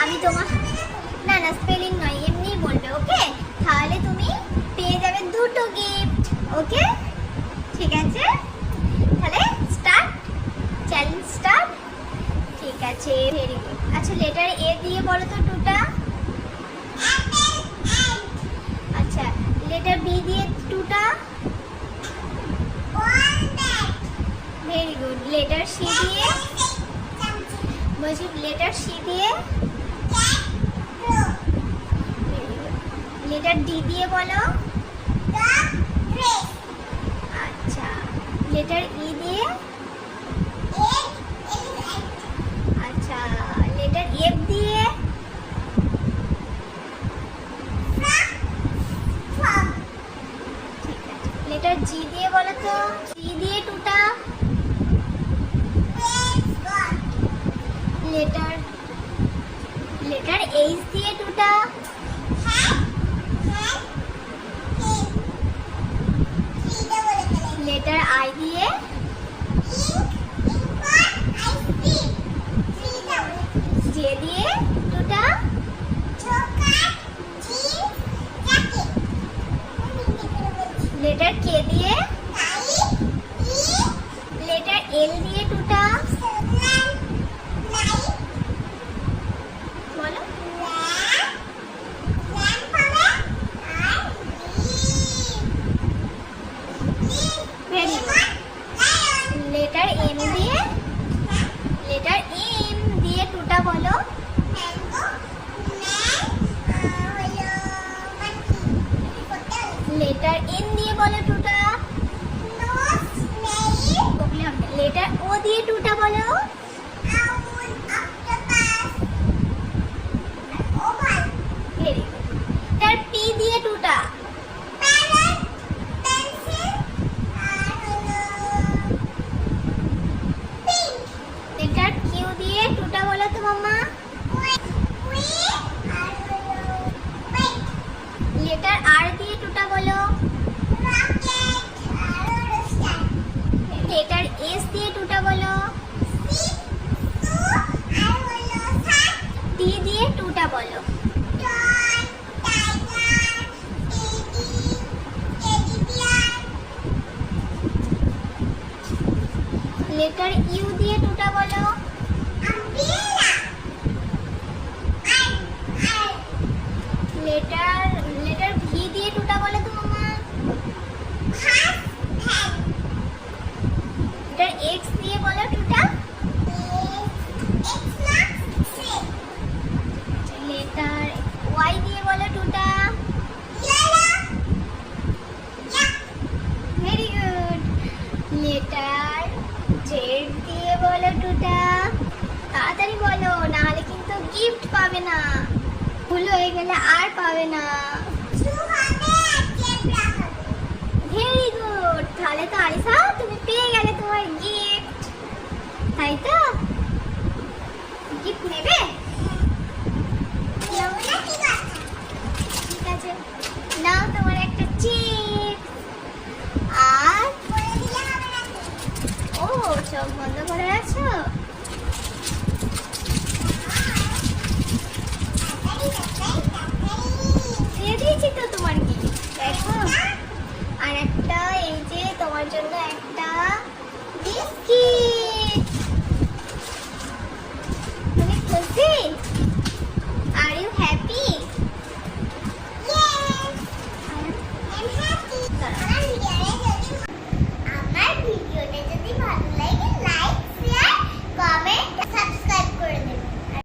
আমি তোমার না না স্পেলিং নয়, এমনিই বলবে, ওকে? তাহলে তুমি পেয়ে যাবে দুটো গিফট, ওকে? ঠিক আছে, তাহলে স্টার্ট, চ্যালেঞ্জ স্টার্ট। ঠিক আছে, ভেরি গুড। আচ্ছা, লেটার এ দিয়ে বলো তো টুটা। আচ্ছা, লেটার বি দিয়ে টুটা। Very good. লেটার সি দিয়ে বলছি, লেটার সি দিয়ে। লেটার ডি দিয়ে বলো। আচ্ছা, লেটার ই দিয়ে। আচ্ছা, লেটার এফ দিয়ে। ঠিক আছে, লেটার জি দিয়ে বলো তো। জি দিয়ে টুটা। লেটার এইচ দিয়ে টুটা। লেটার আই দিয়ে। জে দিয়ে টুটা। লেটার কে দিয়ে। লেটার এল দিয়ে টুটা। বলো। Very good. লেটার এম দিয়ে। লেটার এম দিয়ে টুটা বলো। লেটার এন দিয়ে বলো টুটা। লেটার ও দিয়ে টুটা বলো। Very good. লেটার পি দিয়ে টুটা। লেটার কিউ দিয়ে টুটা বলো তো মাম্মা। লেটার আর দিয়ে টুটা বলো। লেটার এস দিয়ে টুটা বলো। টি দিয়ে টুটা বলো। লেটার ইউ দিয়ে টুটা বলো। লেটার ভি দিয়ে টুটা বলো তো মামা। লেটার এক্স দিয়ে বলো টুটা। লেটার ওয়াই দিয়ে বলো টুটা। Very good. লেটার জেড দিয়ে বলো টুটা। তাড়াতাড়ি বলো, না হলে কিন্তু গিফট পাবে না, ভুল হয়ে গেলে আর পাবে না। Very good. তাহলে তো আরিসা তুমি পেয়ে গেলে তোমার গিফট, তাই তো? গিফট নেবে? ঠিক আছে, নাও তোমার একটা চিপস। আর ও চোখ বন্ধ করে আছো?